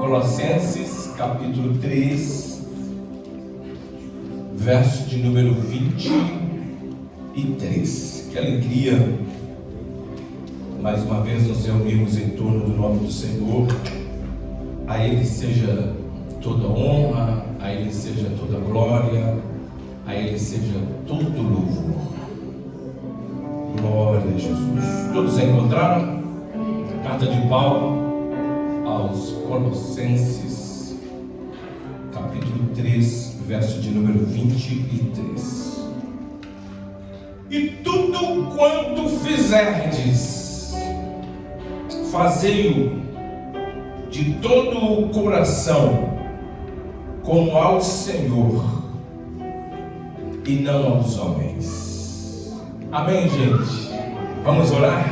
Colossenses capítulo 3, verso de número 23. Que alegria mais uma vez nos reunirmos em torno do nome do Senhor. A Ele seja toda honra, a Ele seja toda glória, a Ele seja todo louvor. Glória a Jesus. Todos encontraram? Carta de Paulo aos Colossenses, capítulo 3, verso de número 23. E tudo quanto fizerdes, fazei-o de todo o coração, como ao Senhor e não aos homens. Amém, gente? Vamos orar?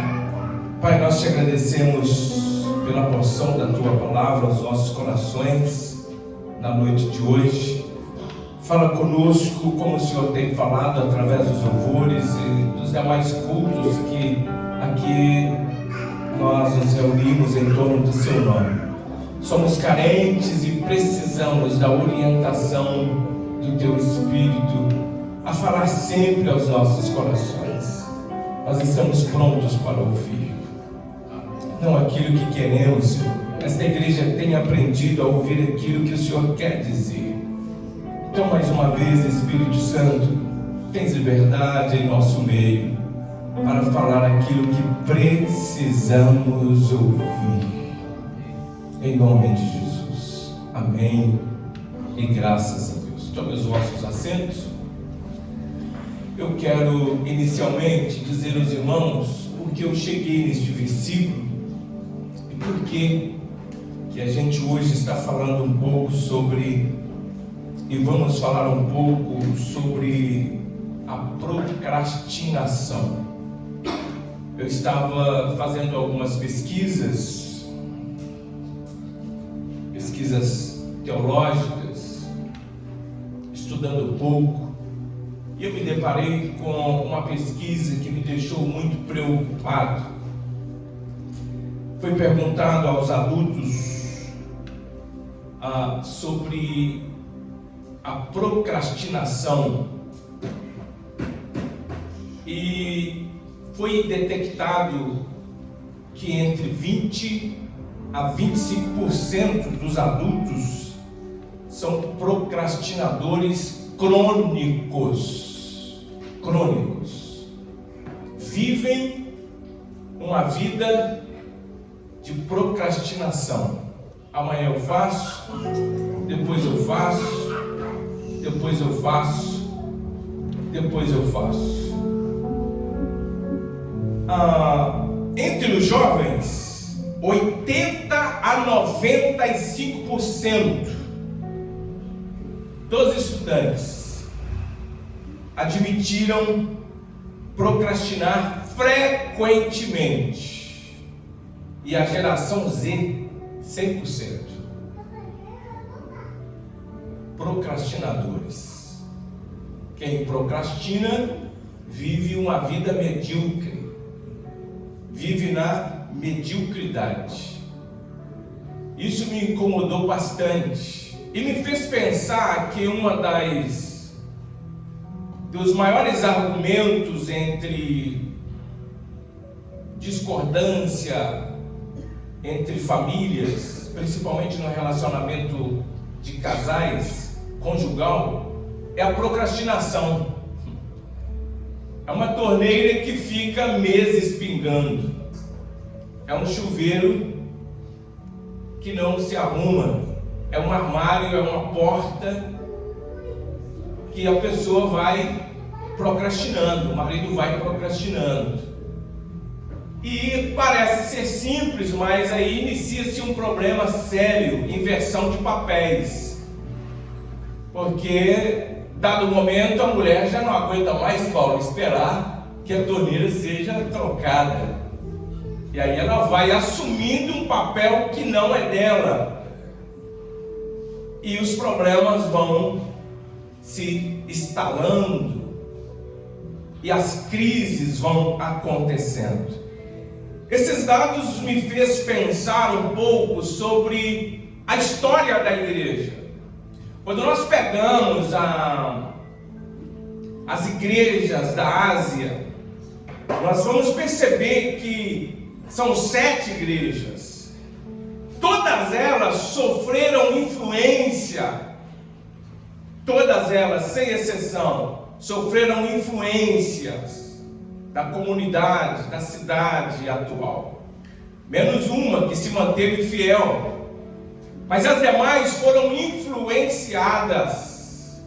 Pai, nós te agradecemos pela porção da Tua Palavra aos nossos corações na noite de hoje. Fala conosco como o Senhor tem falado através dos louvores e dos demais cultos que aqui nós nos reunimos em torno do Seu nome. Somos carentes e precisamos da orientação do Teu Espírito a falar sempre aos nossos corações. Nós estamos prontos para ouvir. Não aquilo que queremos, Senhor. Esta igreja tem aprendido a ouvir aquilo que o Senhor quer dizer. Então, mais uma vez, Espírito Santo, tens liberdade em nosso meio para falar aquilo que precisamos ouvir. Em nome de Jesus. Amém. E graças a Deus. Tome os vossos assentos. Eu quero inicialmente dizer aos irmãos porque eu cheguei neste versículo e porque que a gente hoje está falando um pouco sobre, e vamos falar um pouco sobre a procrastinação. Eu estava fazendo algumas pesquisas teológicas, estudando um pouco, e eu me deparei com uma pesquisa que me deixou muito preocupado. Foi perguntado aos adultos sobre a procrastinação e foi detectado que entre 20 a 25% dos adultos são procrastinadores crônicos. Vivem uma vida de procrastinação. Amanhã eu faço, depois eu faço, depois eu faço, depois eu faço. Entre os jovens, 80 a 95% dos estudantes admitiram procrastinar frequentemente. E a geração Z, 100%. Procrastinadores. Quem procrastina vive uma vida medíocre. Vive na mediocridade. Isso me incomodou bastante e me fez pensar que dos maiores argumentos entre discordância entre famílias, principalmente no relacionamento de casais, conjugal, é a procrastinação. É uma torneira que fica meses pingando. É um chuveiro que não se arruma. É um armário, é uma porta que a pessoa vai procrastinando, o marido vai procrastinando. E parece ser simples, mas aí inicia-se um problema sério, inversão de papéis. Porque, dado momento, a mulher já não aguenta mais, Paulo, esperar que a torneira seja trocada. E aí ela vai assumindo um papel que não é dela. E os problemas vão se instalando. E as crises vão acontecendo. Esses dados me fez pensar um pouco sobre a história da igreja. Quando nós pegamos as igrejas da Ásia, nós vamos perceber que são 7 igrejas. Todas elas sofreram influência, todas elas, sem exceção, sofreram influências da comunidade, da cidade atual. Menos uma que se manteve fiel, mas as demais foram influenciadas.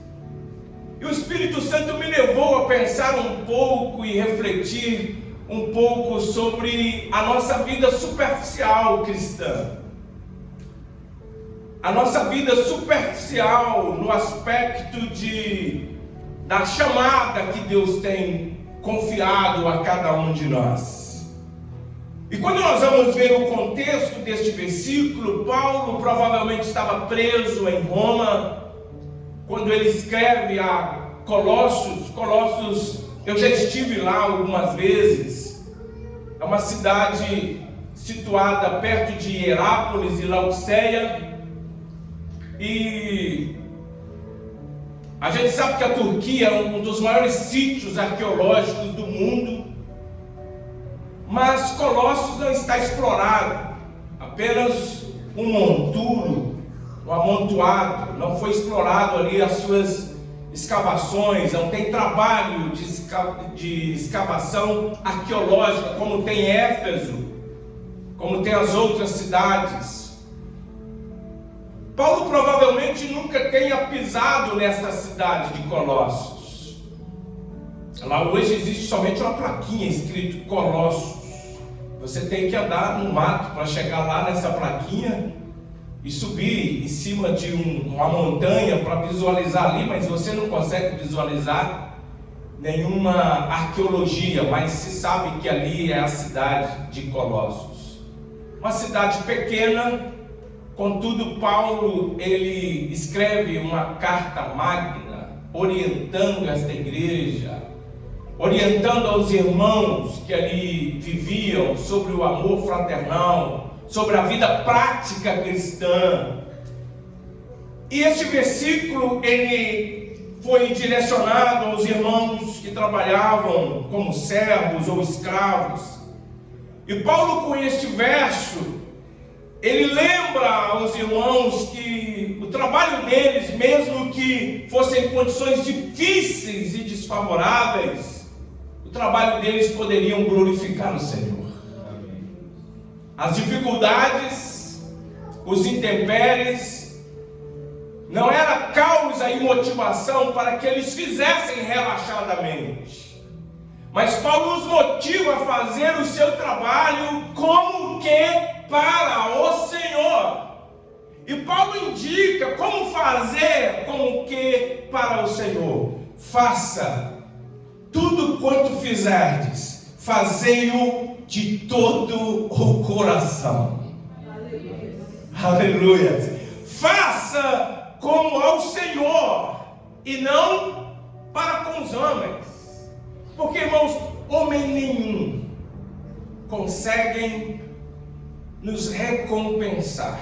E o Espírito Santo me levou a pensar um pouco e refletir um pouco sobre a nossa vida superficial cristã. A nossa vida superficial no aspecto da chamada que Deus tem confiado a cada um de nós. E quando nós vamos ver o contexto deste versículo, Paulo provavelmente estava preso em Roma, quando ele escreve a Colossos. Colossos, eu já estive lá algumas vezes. É uma cidade situada perto de Hierápolis e Laodiceia. E a gente sabe que a Turquia é um dos maiores sítios arqueológicos do mundo. Mas Colossos não está explorado, apenas um monturo, um amontoado, não foi explorado ali as suas escavações, não tem trabalho de escavação arqueológica como tem Éfeso, como tem as outras cidades. Paulo provavelmente nunca tenha pisado nesta cidade de Colossos. Lá hoje existe somente uma plaquinha escrito Colossos. Você tem que andar no mato para chegar lá nessa plaquinha e subir em cima de uma montanha para visualizar ali, mas você não consegue visualizar nenhuma arqueologia, mas se sabe que ali é a cidade de Colossos. Uma cidade pequena, contudo Paulo ele escreve uma carta magna orientando esta igreja, orientando aos irmãos que ali viviam sobre o amor fraternal, sobre a vida prática cristã. E este versículo ele foi direcionado aos irmãos que trabalhavam como servos ou escravos. E Paulo, com este verso, ele lembra aos irmãos que o trabalho deles, mesmo que fossem condições difíceis e desfavoráveis, o trabalho deles poderiam glorificar o Senhor. As dificuldades, os intempéries, não era causa e motivação para que eles fizessem relaxadamente. Mas Paulo os motiva a fazer o seu trabalho como que para o Senhor. E Paulo indica como fazer como que para o Senhor. Faça tudo quanto fizerdes, fazei-o de todo o coração. Aleluia. Faça como ao Senhor e não para com os homens. Porque, irmãos, homem nenhum conseguem nos recompensar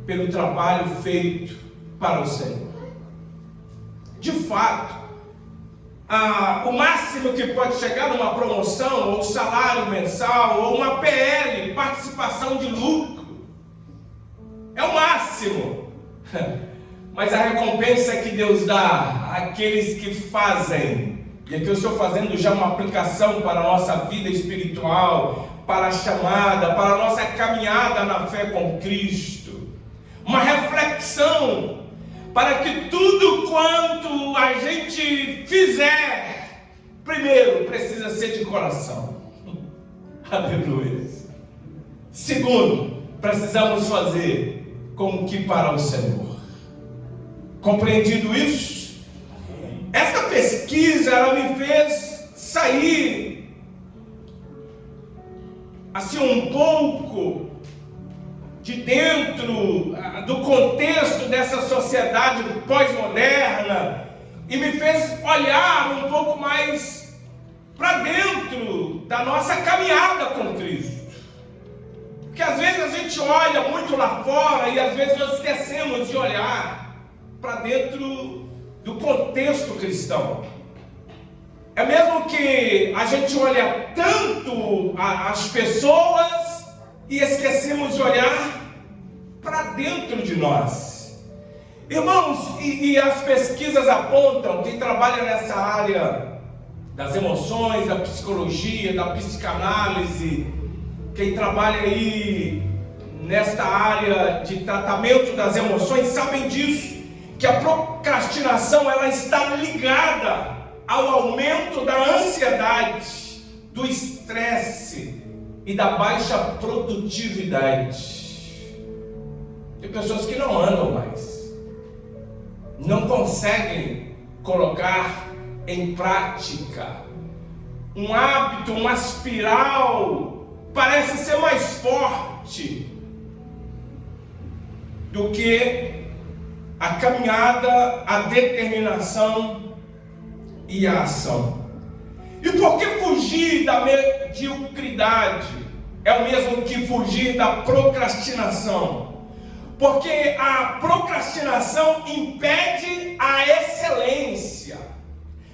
pelo trabalho feito para o Senhor. De fato, o máximo que pode chegar numa promoção, ou salário mensal, ou uma PL, participação de lucro, é o máximo. Mas a recompensa que Deus dá àqueles que fazem, e aqui eu estou fazendo já uma aplicação para a nossa vida espiritual, para a chamada, para a nossa caminhada na fé com Cristo, uma reflexão para que tudo quanto a gente fizer, primeiro, precisa ser de coração. Aleluia. Segundo, precisamos fazer como que para o Senhor. Compreendido isso? Esta pesquisa, ela me fez sair assim um pouco de dentro do contexto dessa sociedade pós-moderna e me fez olhar um pouco mais para dentro da nossa caminhada com Cristo. Porque às vezes a gente olha muito lá fora e às vezes nós esquecemos de olhar para dentro do contexto cristão. É mesmo que a gente olha tanto as pessoas e esquecemos de olhar para dentro de nós. Irmãos, e as pesquisas apontam, quem trabalha nessa área das emoções, da psicologia, da psicanálise, quem trabalha aí nesta área de tratamento das emoções, sabem disso, que a procrastinação ela está ligada ao aumento da ansiedade, do estresse e da baixa produtividade. Tem pessoas que não andam mais, não conseguem colocar em prática um hábito, uma espiral, parece ser mais forte do que a caminhada, a determinação e a ação. E por que fugir da mediocridade é o mesmo que fugir da procrastinação? Porque a procrastinação impede a excelência.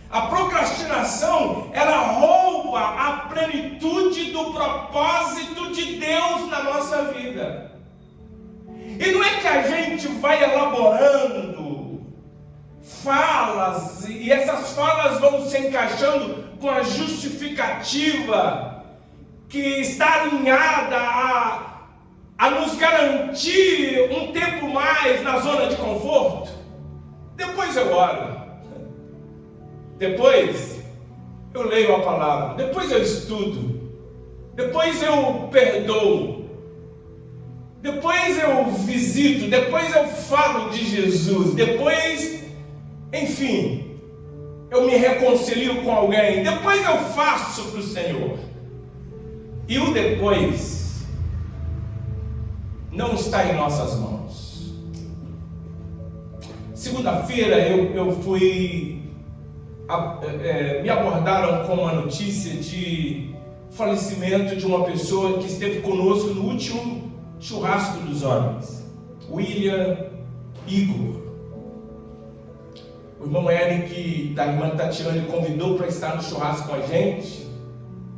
A procrastinação, ela rouba a plenitude do propósito de Deus na nossa vida. E não é que a gente vai elaborando falas, e essas falas vão se encaixando com a justificativa que está alinhada a nos garantir um tempo mais na zona de conforto. Depois eu oro, depois eu leio a palavra, depois eu estudo, depois eu perdoo, depois eu visito, depois eu falo de Jesus, depois, enfim, eu me reconcilio com alguém, depois eu faço para o Senhor. E o depois não está em nossas mãos. Segunda-feira eu fui, me abordaram com uma notícia de falecimento de uma pessoa que esteve conosco no último churrasco dos homens, William Igor. O irmão Eric da irmã Tatiana convidou para estar no churrasco com a gente.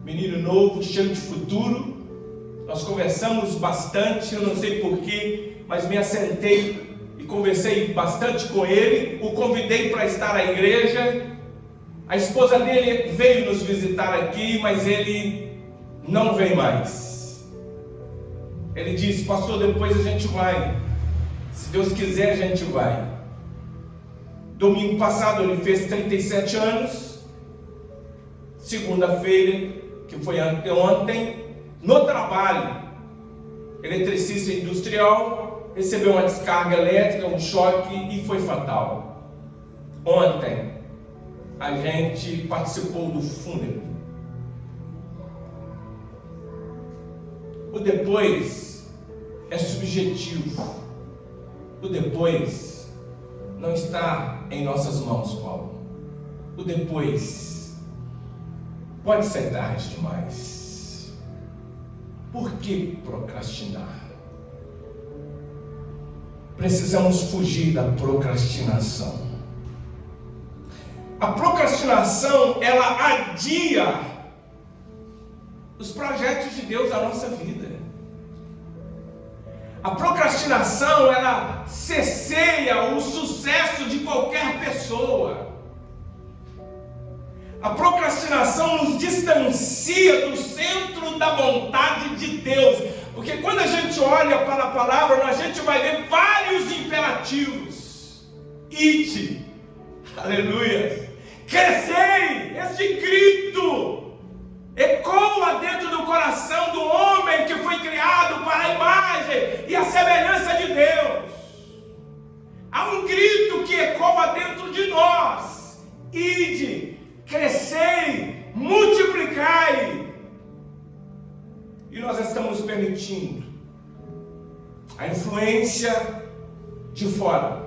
Menino novo, cheio de futuro. Nós conversamos bastante, eu não sei porquê, mas me assentei e conversei bastante com ele. O convidei para estar à igreja. A esposa dele veio nos visitar aqui, mas ele não vem mais. Ele disse: pastor, depois a gente vai. Se Deus quiser, a gente vai. Domingo passado ele fez 37 anos. Segunda-feira, que foi ontem, no trabalho, eletricista industrial, recebeu uma descarga elétrica, um choque e foi fatal. Ontem, a gente participou do fúnebre. O depois é subjetivo. O depois não está em nossas mãos, Paulo. O depois pode ser tarde demais. Por que procrastinar? Precisamos fugir da procrastinação. A procrastinação, ela adia os projetos de Deus na nossa vida. A procrastinação, ela cesseia o sucesso de qualquer pessoa. A procrastinação nos distancia do centro da vontade de Deus. Porque quando a gente olha para a palavra, a gente vai ver vários imperativos. Ide, aleluia, crescei, este grito ecoa dentro do coração do homem que foi criado para a imagem e a semelhança de Deus. Há um grito que ecoa dentro de nós: ide, crescei, multiplicai. E nós estamos permitindo a influência de fora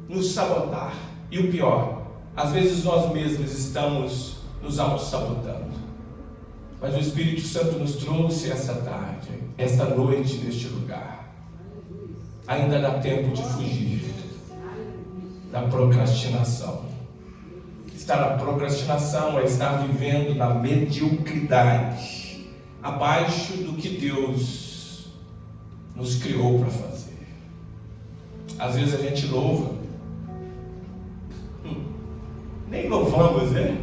nos sabotar. E o pior, às vezes nós mesmos estamos nos auto-sabotando. Mas o Espírito Santo nos trouxe essa tarde, esta noite neste lugar. Ainda dá tempo de fugir da procrastinação. Estar na procrastinação é estar vivendo na mediocridade, abaixo do que Deus nos criou para fazer. Às vezes a gente louva, nem louvamos, né?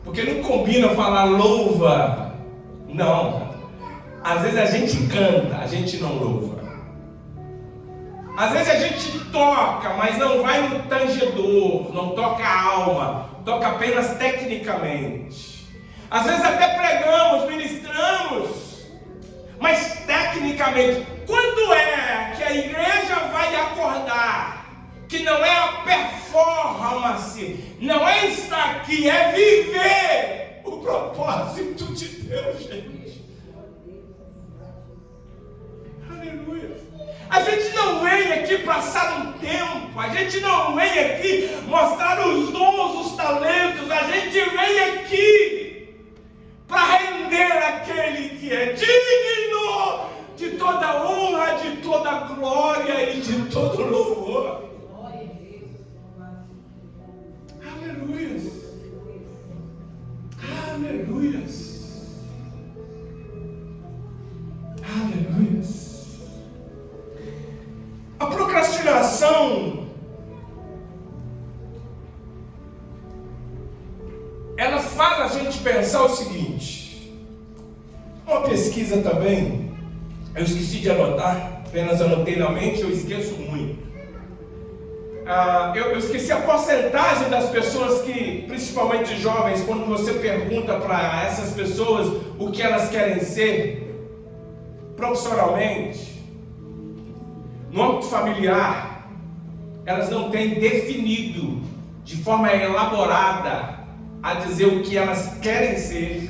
Porque não combina falar louva. Não. Às vezes a gente canta, a gente não louva. Às vezes a gente toca, mas não vai no tangedor, não toca a alma, toca apenas tecnicamente. Às vezes até pregamos, ministramos, mas tecnicamente. Quando é que a igreja vai acordar que não é a performance, não é estar aqui, é viver o propósito de Deus, gente? Aleluia. A gente não vem aqui passar um tempo, a gente não vem aqui mostrar os dons, os talentos, a gente vem aqui para render aquele que é digno de toda honra, de toda glória e de todo louvor. Aleluia. Aleluia. Aleluia. A procrastinação, ela faz a gente pensar o seguinte. Uma pesquisa também, eu esqueci de anotar, apenas anotei na mente, eu esqueço muito. Eu esqueci a porcentagem das pessoas que, principalmente jovens, quando você pergunta para essas pessoas o que elas querem ser profissionalmente, no âmbito familiar, elas não têm definido de forma elaborada a dizer o que elas querem ser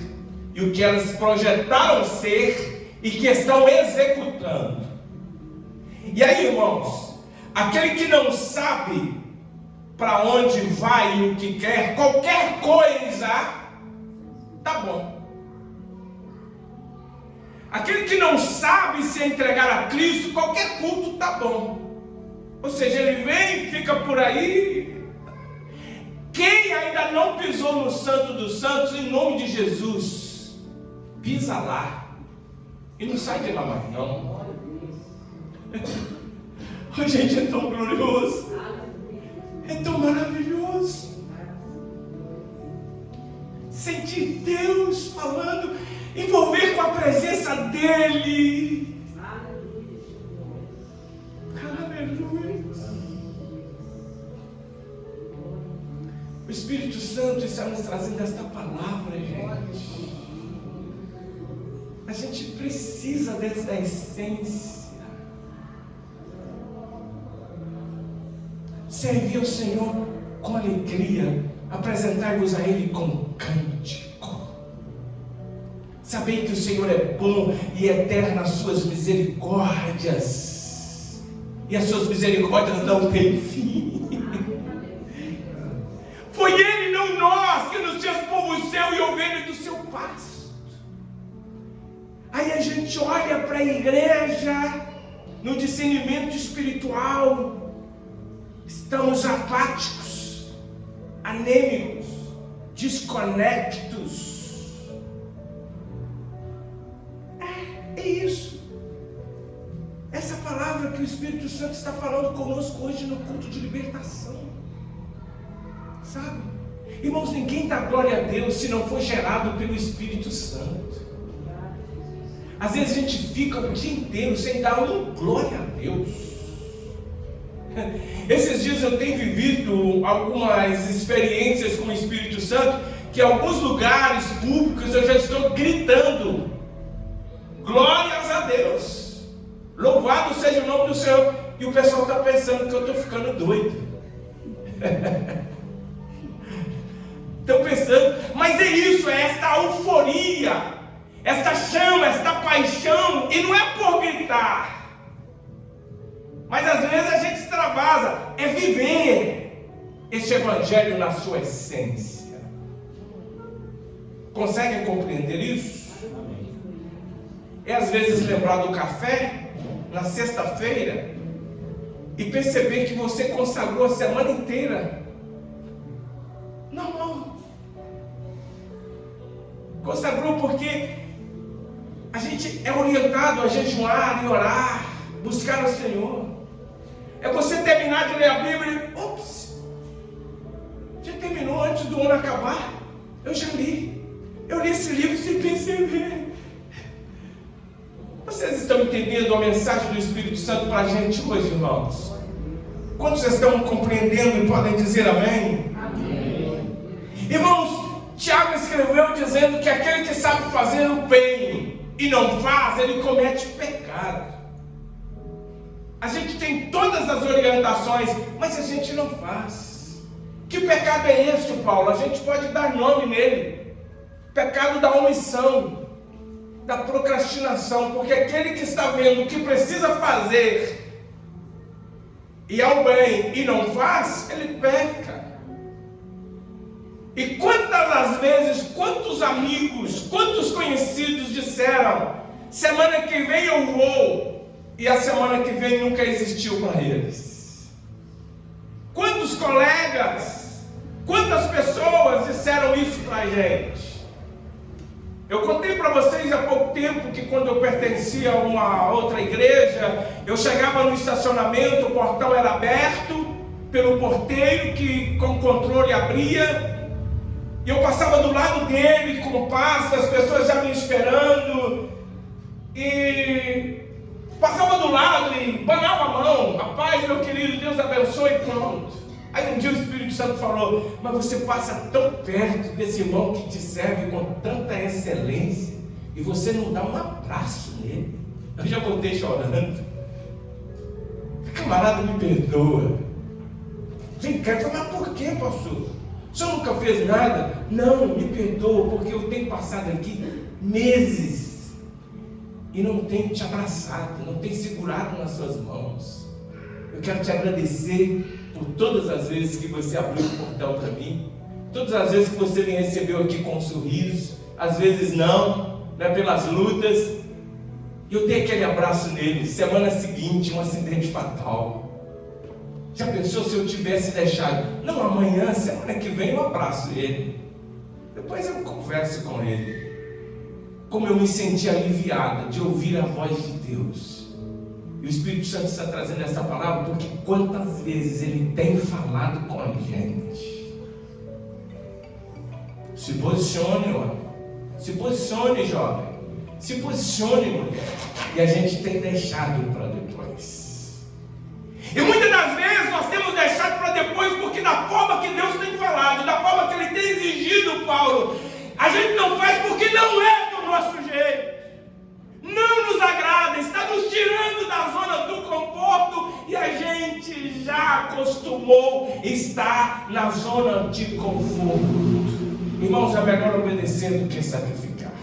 e o que elas projetaram ser e que estão executando. E aí, irmãos, aquele que não sabe para onde vai e o que quer, qualquer coisa, tá bom. Aquele que não sabe se entregar a Cristo, qualquer culto tá bom. Ou seja, ele vem e fica por aí. Quem ainda não pisou no Santo dos Santos, em nome de Jesus, pisa lá. E não sai de lá mais não. Oh, gente, é tão glorioso. É tão maravilhoso. Sentir Deus falando, envolver com a presença dEle. Aleluia. O Espírito Santo está nos trazendo esta palavra, gente. A gente precisa dessa essência. Servir ao Senhor com alegria, apresentar-vos a Ele com cântico. Saber que o Senhor é bom e eterno as suas misericórdias, e as suas misericórdias não têm fim. Foi Ele, não nós, que nos fez povo seu e ovelha do seu pasto. Aí a gente olha para a igreja no discernimento espiritual. Estamos apáticos, anêmicos, desconectos. É isso. Essa palavra que o Espírito Santo está falando conosco hoje no culto de libertação. Sabe? Irmãos, ninguém dá glória a Deus se não for gerado pelo Espírito Santo. Às vezes a gente fica o dia inteiro sem dar uma glória a Deus. Esses dias eu tenho vivido algumas experiências com o Espírito Santo, que em alguns lugares públicos eu já estou gritando: glórias a Deus, louvado seja o nome do Senhor, e o pessoal está pensando que eu estou ficando doido. Estão pensando, mas é isso, é esta euforia, esta chama, esta paixão, e não é por gritar. Mas às vezes a gente extravasa, é viver este evangelho na sua essência. Conseguem compreender isso? É às vezes lembrar do café na sexta-feira e perceber que você consagrou a semana inteira. Não. Consagrou porque a gente é orientado a jejuar e orar, buscar o Senhor. É você terminar de ler a Bíblia e, já terminou antes do ano acabar. Eu já li. Eu li esse livro sem perceber. Vocês estão entendendo a mensagem do Espírito Santo para a gente hoje, irmãos? Quantos estão compreendendo e podem dizer amém? Amém. Irmãos, Tiago escreveu dizendo que aquele que sabe fazer o bem e não faz, ele comete pecado. A gente tem todas as orientações, mas a gente não faz. Que pecado é este, Paulo? A gente pode dar nome nele. Pecado da omissão, da procrastinação, porque aquele que está vendo o que precisa fazer e ao bem e não faz, ele peca. E quantas vezes, quantos amigos, quantos conhecidos disseram: semana que vem eu vou, e a semana que vem nunca existiu para eles? Quantos colegas, quantas pessoas disseram isso para a gente? Eu contei para vocês há pouco tempo que quando eu pertencia a uma outra igreja, eu chegava no estacionamento, o portão era aberto pelo porteiro que com controle abria, e eu passava do lado dele com paz, as pessoas já me esperando, e passava do lado e banava a mão: a paz, meu querido, Deus abençoe, e pronto. Aí um dia o Espírito Santo falou: mas você passa tão perto desse irmão que te serve com tanta excelência e você não dá um abraço nele. Eu já voltei chorando. Camarada, me perdoa. Vem cá, mas por que, pastor? O senhor nunca fez nada? Não, me perdoa, porque eu tenho passado aqui meses e não tenho te abraçado, não tenho segurado nas suas mãos. Eu quero te agradecer por todas as vezes que você abriu o portão para mim, todas as vezes que você me recebeu aqui com um sorriso, às vezes não, pelas lutas. E eu dei aquele abraço nele. Semana seguinte, um acidente fatal. Já pensou se eu tivesse deixado? Não, amanhã, semana que vem eu abraço ele, depois eu converso com ele. Como eu me senti aliviada de ouvir a voz de Deus. E o Espírito Santo está trazendo essa palavra porque quantas vezes ele tem falado com a gente. Se posicione, homem. Se posicione, jovem. Se posicione, mulher. E a gente tem deixado para depois. E muitas das vezes nós temos deixado para depois porque da forma que Deus tem falado, da forma que Ele tem exigido, Paulo, a gente não faz porque não é do nosso jeito. Não nos agrada, está nos tirando da zona do conforto e a gente já acostumou estar na zona de conforto. Irmãos, é melhor obedecer do que sacrificar.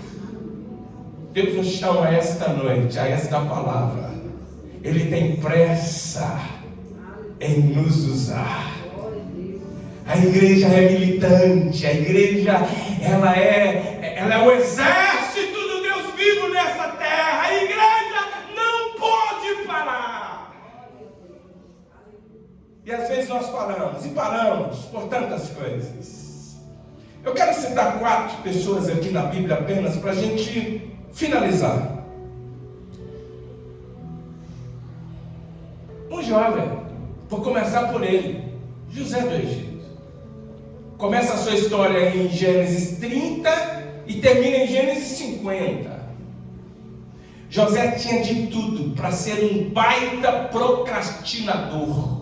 Deus nos chama esta noite, a esta palavra. Ele tem pressa em nos usar. A igreja é militante, a igreja ela é o exército do Deus vivo nessa terra. A igreja não pode parar. E às vezes nós paramos por tantas coisas. Eu quero citar 4 pessoas aqui na Bíblia apenas para a gente finalizar. Um jovem, vou começar por ele, José do Egito. Começa a sua história em Gênesis 30 e termina em Gênesis 50. José tinha de tudo para ser um baita procrastinador.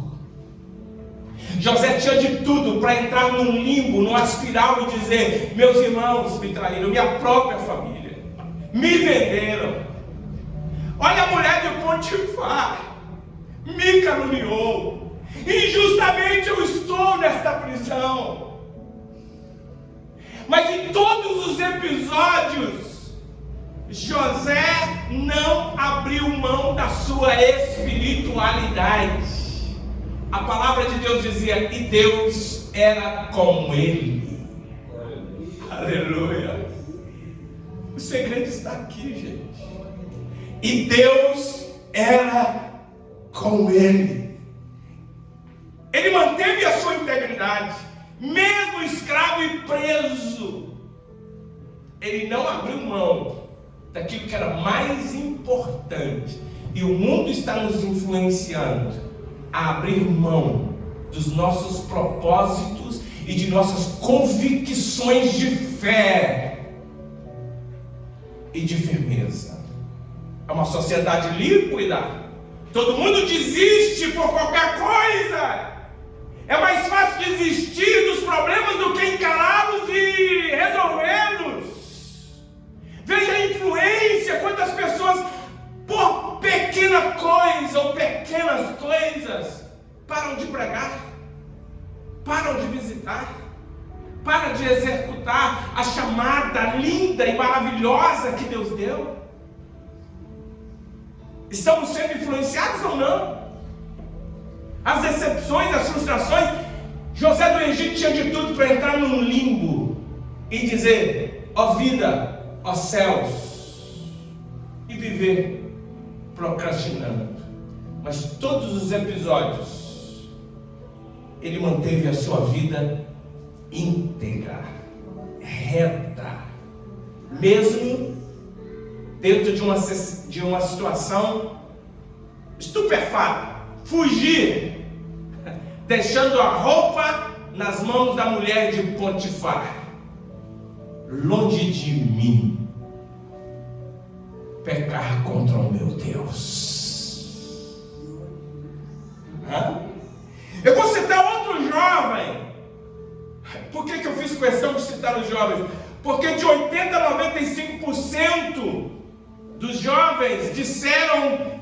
José tinha de tudo para entrar num limbo, numa espiral e dizer: meus irmãos me traíram, minha própria família, me venderam. Olha a mulher de Potifar, me caluniou, injustamente eu estou nesta prisão. Mas em todos os episódios, José não abriu mão da sua espiritualidade. A palavra de Deus dizia: e Deus era com ele. Aleluia. O segredo está aqui, gente. E Deus era com ele. Ele manteve a sua integridade, mesmo escravo e preso. Ele não abriu mão daquilo que era mais importante. E o mundo está nos influenciando a abrir mão dos nossos propósitos e de nossas convicções de fé e de firmeza. É uma sociedade líquida. Todo mundo desiste por qualquer coisa. É mais fácil desistir dos problemas do que encará-los e resolvê-los. Veja a influência, quantas pessoas, por pequena coisa ou pequenas coisas, param de pregar, param de visitar, param de executar a chamada linda e maravilhosa que Deus deu. Estamos sendo influenciados ou não? As decepções, as frustrações. José do Egito tinha de tudo para entrar num limbo e dizer: ó vida, ó céus, e viver procrastinando. Mas todos os episódios ele manteve a sua vida íntegra, reta, mesmo dentro de uma situação estupefata. Fugir, deixando a roupa nas mãos da mulher de Potifar. Longe de mim pecar contra o meu Deus. Eu vou citar outro jovem. Por que eu fiz questão de citar os jovens? Porque de 80% a 95% dos jovens disseram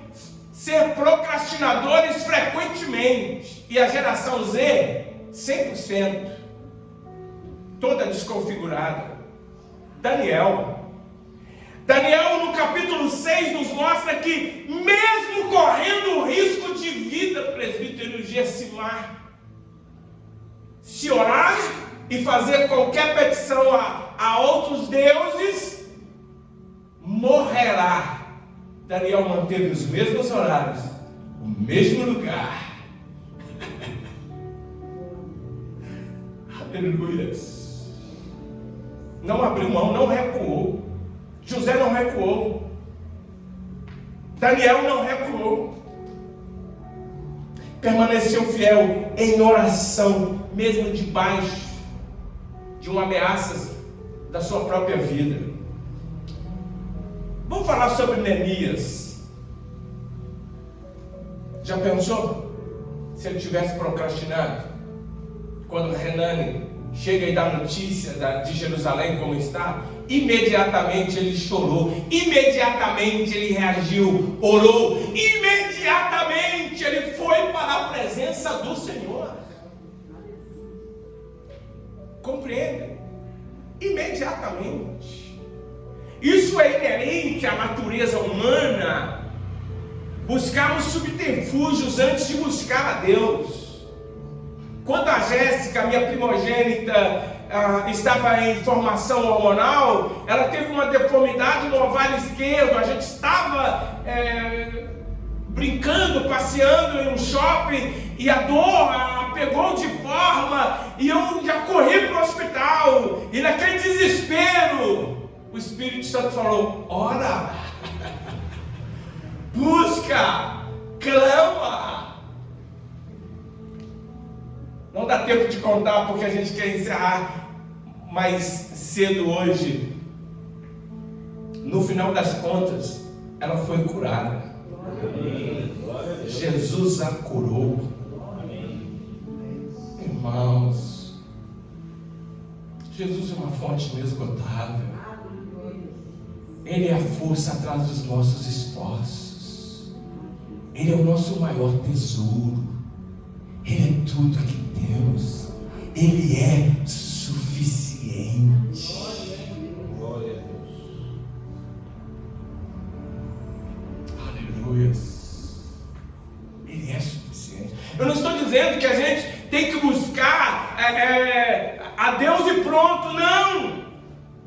ser procrastinadores frequentemente. E a geração Z, 100%. Toda desconfigurada. Daniel, no capítulo 6, nos mostra que, mesmo correndo o risco de vida, presbítero Gessimar, se orar e fazer qualquer petição a outros deuses, morrerá. Daniel manteve os mesmos horários, o mesmo lugar. Aleluia. Não abriu mão, não recuou. José não recuou. Daniel não recuou. Permaneceu fiel em oração, mesmo debaixo de uma ameaça da sua própria vida. Vamos falar sobre Neemias. Já pensou se ele tivesse procrastinado? Quando Hanani chega e dá notícia de Jerusalém como está, imediatamente ele chorou, imediatamente ele reagiu, orou, imediatamente ele foi para a presença do Senhor. Compreende? Imediatamente. Isso é inerente à natureza humana. Buscar os subterfúgios antes de buscar a Deus. Quando a Jéssica, minha primogênita, estava em formação hormonal, ela teve uma deformidade no ovário esquerdo. A gente estava brincando, passeando em um shopping, e a dor a pegou de forma, e eu já corri para o hospital. E naquele desespero, o Espírito Santo falou: ora, busca, clama. Não dá tempo de contar porque a gente quer encerrar mais cedo hoje. No final das contas, ela foi curada. Jesus a curou. Irmãos, Jesus é uma fonte inesgotável. Ele é a força atrás dos nossos esforços. Ele é o nosso maior tesouro. Ele é tudo que temos. Ele é suficiente. Glória a Deus. Aleluia. Ele é suficiente. Eu não estou dizendo que a gente tem que buscar a Deus e pronto. Não.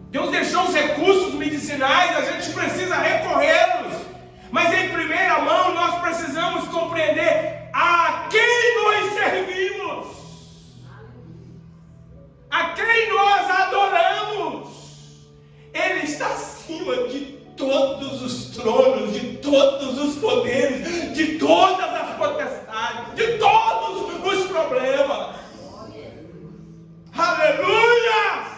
Deus deixou os recursos medicinais, a gente precisa recorrê-los. Mas em primeira mão nós precisamos compreender a quem nós servimos, a quem nós adoramos. Ele está acima de todos os tronos, de todos os poderes, de todas as potestades, de todos os problemas. Aleluia!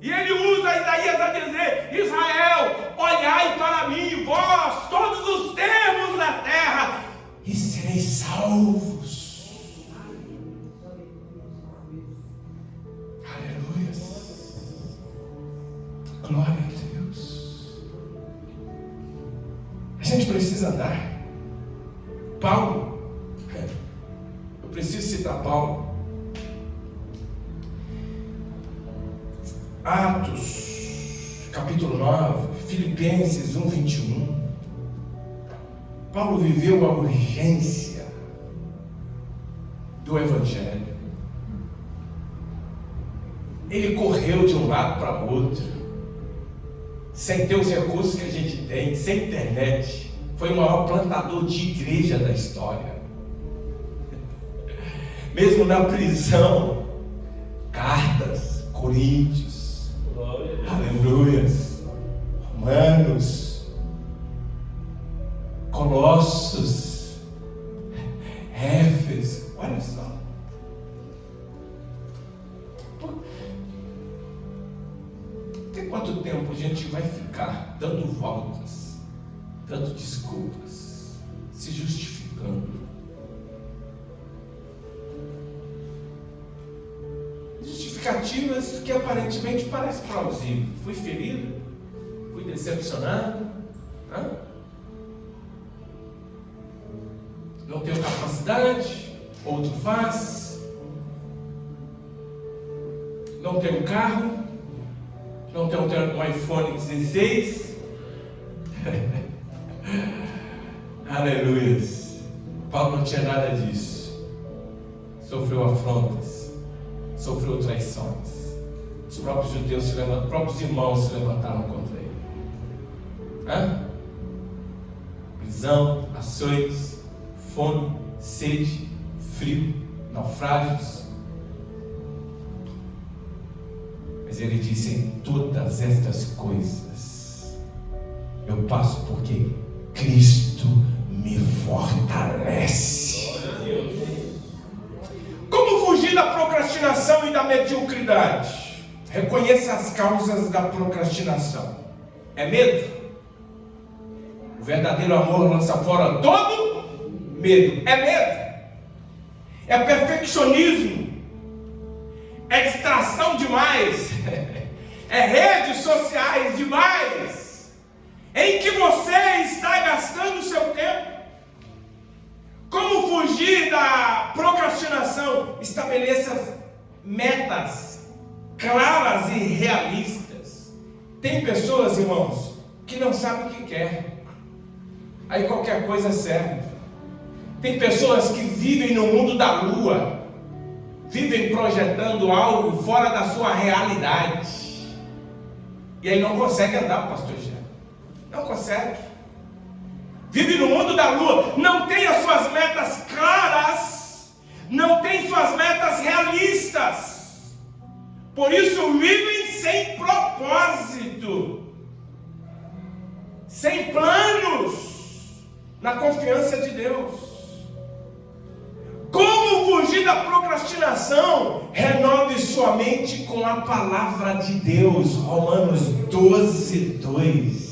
E ele usa Isaías a dizer: Israel, olhai para mim, vós, todos os termos da terra, e sereis salvos. Aleluia! Glória a Deus. A gente precisa andar. Paulo, eu preciso citar Paulo. Atos, capítulo 9, Filipenses 1, 21. Paulo viveu a urgência do Evangelho. Ele correu de um lado para o outro, sem ter os recursos que a gente tem, sem internet. Foi o maior plantador de igreja da história. Mesmo na prisão, cartas, Coríntios, aleluias, Romanos, Colossos, Éfeso, olha só. Até quanto tempo a gente vai ficar dando voltas, dando desculpas, se justificando? Justificativas que aparentemente parecem plausíveis. Fui ferido, fui decepcionado, não tenho capacidade, outro faz, não tenho carro, não tenho um iPhone 16. Aleluia. Paulo não tinha nada disso. Sofreu afrontas, sofreu traições. Os próprios judeus se levantaram, os próprios irmãos se levantaram contra ele. Prisão, açoites, fome, sede, frio, naufrágios. Mas ele disse: em todas estas coisas eu passo porque Cristo me fortalece. Como fugir da procrastinação e da mediocridade? Reconheça as causas da procrastinação. É medo? O verdadeiro amor lança fora todo medo. É medo? É perfeccionismo? É distração demais? É redes sociais demais? Em que você está gastando o seu tempo? Como fugir da procrastinação? Estabeleça metas claras e realistas. Tem pessoas, irmãos, que não sabem o que quer. Aí qualquer coisa serve. Tem pessoas que vivem no mundo da lua, vivem projetando algo fora da sua realidade. E aí não consegue andar, pastor Jean. Não consegue. Vive no mundo da lua, não tem as suas metas claras, não tem suas metas realistas. Por isso vivem sem propósito, sem planos, na confiança de Deus. Como fugir da procrastinação? Renove sua mente com a palavra de Deus. Romanos 12, 2.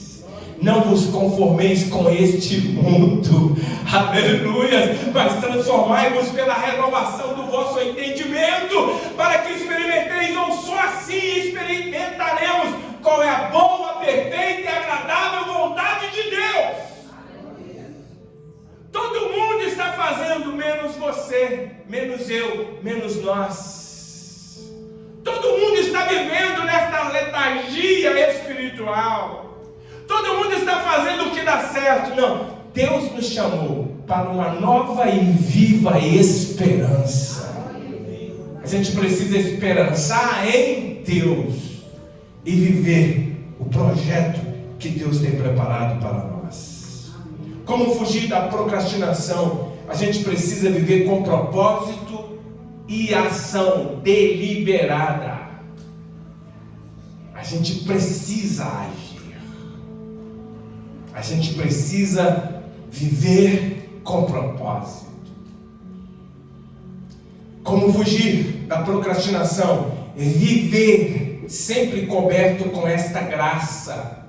Não vos conformeis com este mundo, aleluia, mas transformai-vos pela renovação do vosso entendimento, para que experimenteis, ou só assim experimentaremos qual é a boa, perfeita e agradável vontade de Deus. Todo mundo está fazendo, menos você, menos eu, menos nós. Todo mundo está vivendo nesta letargia espiritual. Todo mundo está fazendo o que dá certo. Não, Deus nos chamou para uma nova e viva esperança. A gente precisa esperançar em Deus. e viver o projeto que Deus tem preparado para nós. Como fugir da procrastinação? A gente precisa viver com propósito e ação deliberada. A gente precisa agir. A gente precisa viver com propósito. Como fugir da procrastinação? Viver sempre coberto com esta graça.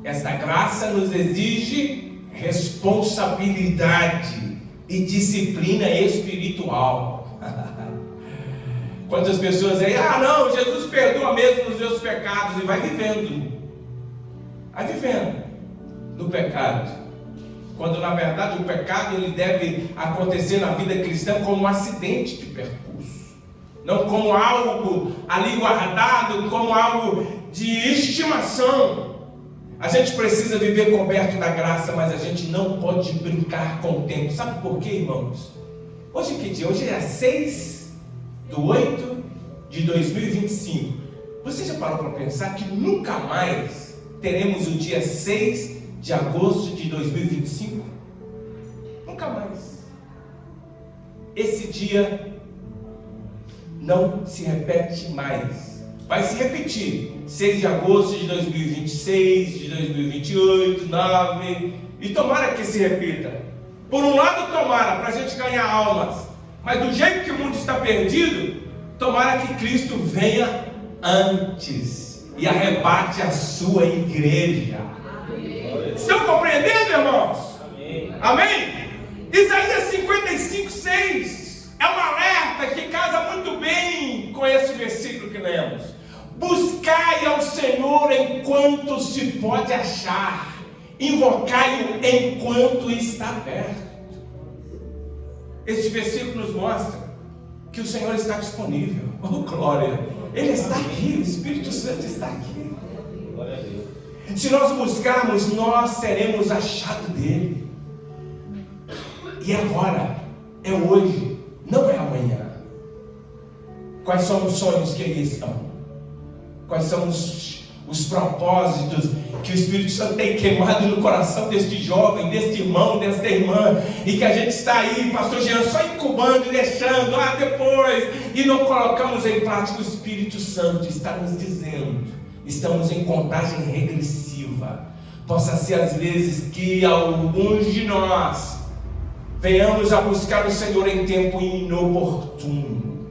Esta graça nos exige responsabilidade e disciplina espiritual. Quantas pessoas aí, não, Jesus perdoa mesmo os meus pecados, e vai vivendo no pecado, quando na verdade o pecado ele deve acontecer na vida cristã como um acidente de percurso, não como algo ali guardado, como algo de estimação. A gente precisa viver coberto da graça, mas a gente não pode brincar com o tempo. Sabe por quê, irmãos? Hoje que dia? Hoje é 6/8/2025. Você já parou para pensar que nunca mais teremos o dia 6 de agosto de 2025? Nunca mais. Esse dia não se repete mais. Vai se repetir 6 de agosto de 2026, de 2028, 9, e tomara que se repita. Por um lado, tomara, para a gente ganhar almas, mas do jeito que o mundo está perdido, tomara que Cristo venha antes e arrebate a sua igreja. Amém. Estão compreendendo, irmãos? Amém. Amém? Isaías 55:6 é um alerta que casa muito bem com esse versículo que lemos. Buscai ao Senhor enquanto se pode achar, invocai-o enquanto está perto. Este versículo nos mostra que o Senhor está disponível. Oh, glória! Ele está aqui, o Espírito Santo está aqui. Glória a Deus. Se nós buscarmos, nós seremos achados dele. E agora, é hoje, não é amanhã. Quais são os sonhos que aí estão? Quais são os propósitos que o Espírito Santo tem queimado no coração deste jovem, deste irmão, desta irmã, e que a gente está aí, pastor Jean, só incubando e deixando, depois, e não colocamos em prática? O Espírito Santo está nos dizendo, estamos em contagem regressiva. Possa ser às vezes que alguns de nós venhamos a buscar o Senhor em tempo inoportuno.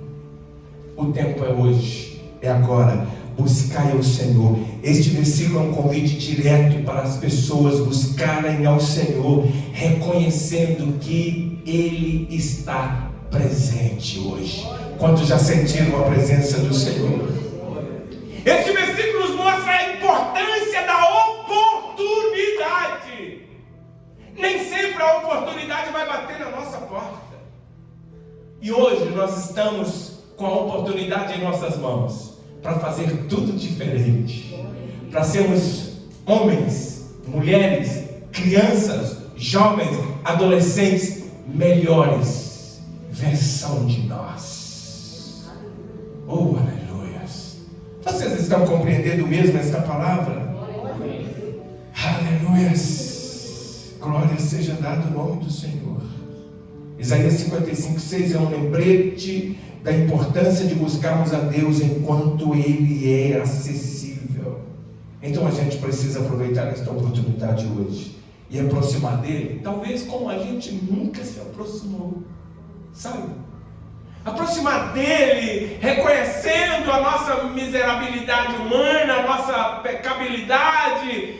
O tempo é hoje, é agora. Buscai ao Senhor. Este versículo é um convite direto para as pessoas buscarem ao Senhor, reconhecendo que Ele está presente hoje. Quantos já sentiram a presença do Senhor? Este versículo nos mostra a importância da oportunidade. Nem sempre a oportunidade vai bater na nossa porta. E hoje nós estamos com a oportunidade em nossas mãos para fazer tudo diferente, para sermos homens, mulheres, crianças, jovens, adolescentes, melhores versão de nós. Oh, aleluias! Vocês estão compreendendo mesmo esta palavra? Aleluias! Glória seja dada ao nome do Senhor. Isaías 55:6 é um lembrete da importância de buscarmos a Deus enquanto Ele é acessível. Então a gente precisa aproveitar esta oportunidade hoje e aproximar dele, talvez como a gente nunca se aproximou, sabe? Aproximar dele, reconhecendo a nossa miserabilidade humana, a nossa pecabilidade,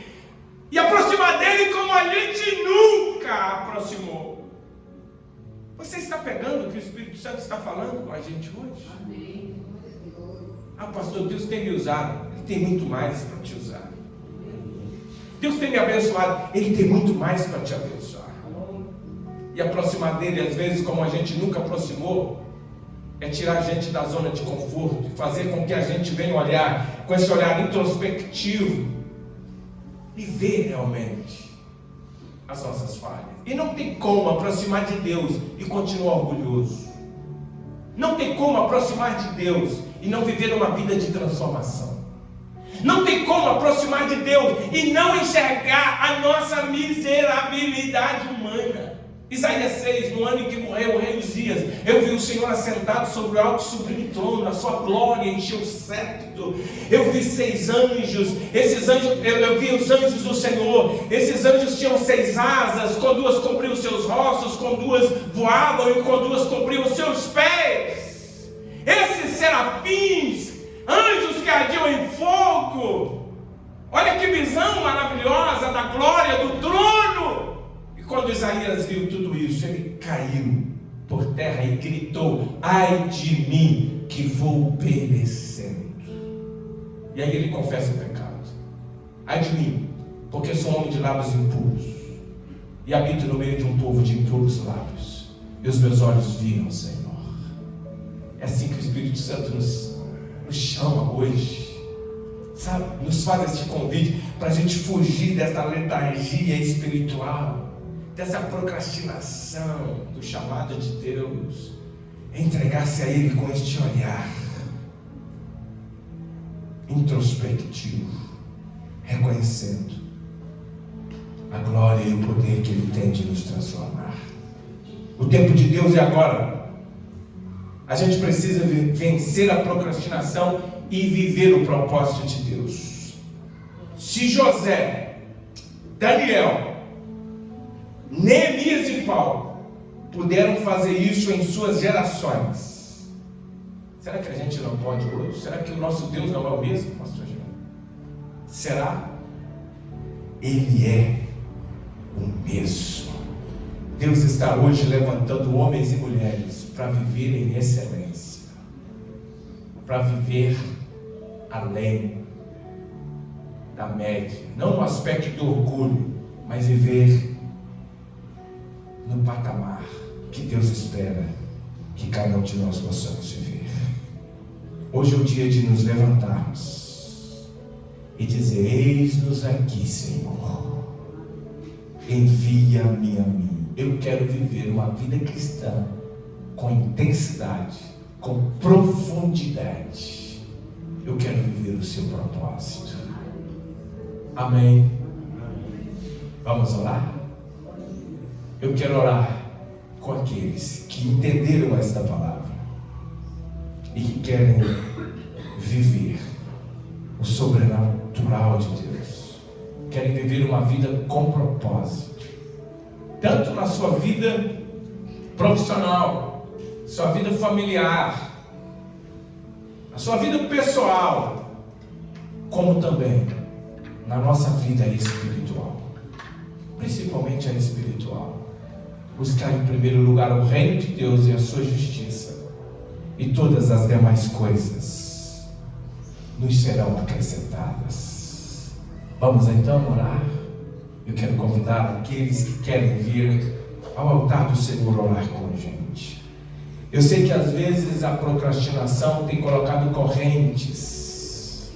e aproximar dele como a gente nunca aproximou. Você está pegando o que o Espírito Santo está falando com a gente hoje? Amém. Pastor, Deus tem me usado. Ele tem muito mais para te usar. Deus tem me abençoado. Ele tem muito mais para te abençoar. E aproximar dele, às vezes, como a gente nunca aproximou, é tirar a gente da zona de conforto, fazer com que a gente venha olhar com esse olhar introspectivo e ver realmente as nossas falhas. E não tem como aproximar de Deus e continuar orgulhoso. Não tem como aproximar de Deus e não viver uma vida de transformação. Não tem como aproximar de Deus e não enxergar a nossa miserabilidade humana. Isaías 6, no ano em que morreu o rei Uzias, eu vi o Senhor assentado sobre o alto e sublime trono, a sua glória encheu o séquito. Eu vi 6 anjos, esses anjos, eu vi os anjos do Senhor. Esses anjos tinham 6 asas, com 2 cobriam os seus rostos, com 2 voavam e com 2 cobriam os seus pés. Esses serafins, anjos que ardiam em fogo. Olha que visão maravilhosa da glória do trono. E quando Isaías viu tudo isso, ele caiu por terra e gritou: ai de mim que vou perecendo. E aí ele confessa o pecado: ai de mim, porque sou homem de lábios impuros e habito no meio de um povo de impuros lábios, e os meus olhos viram, Senhor. É assim que o Espírito Santo nos chama hoje, sabe? Nos faz este convite para a gente fugir dessa letargia espiritual, dessa procrastinação do chamado de Deus, entregar-se a Ele com este olhar introspectivo, reconhecendo a glória e o poder que Ele tem de nos transformar. O tempo de Deus é agora. A gente precisa vencer a procrastinação e viver o propósito de Deus. Se José, Daniel, Neemias e Paulo puderam fazer isso em suas gerações, será que a gente não pode hoje? Será que o nosso Deus não é o mesmo, pastor Jean? Será? Ele é o mesmo. Deus está hoje levantando homens e mulheres para viver em excelência, para viver além da média, não no aspecto do orgulho, mas viver no patamar que Deus espera que cada um de nós possamos viver. Hoje é o dia de nos levantarmos e dizer: eis-nos aqui, Senhor, envia-me a mim. Eu quero viver uma vida cristã com intensidade, com profundidade. Eu quero viver o seu propósito. Amém. Vamos orar? Eu quero orar com aqueles que entenderam esta palavra e que querem viver o sobrenatural de Deus, querem viver uma vida com propósito, tanto na sua vida profissional, sua vida familiar, a sua vida pessoal, como também na nossa vida espiritual, principalmente a espiritual. Buscar em primeiro lugar o reino de Deus e a sua justiça, e todas as demais coisas nos serão acrescentadas. Vamos então orar. Eu quero convidar aqueles que querem vir ao altar do Senhor orar com a gente. Eu sei que às vezes a procrastinação tem colocado correntes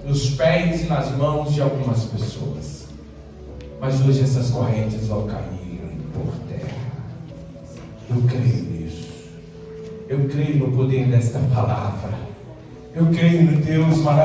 nos pés e nas mãos de algumas pessoas, mas hoje essas correntes vão cair por terra. Eu creio nisso. Eu creio no poder desta palavra. Eu creio no Deus maravilhoso.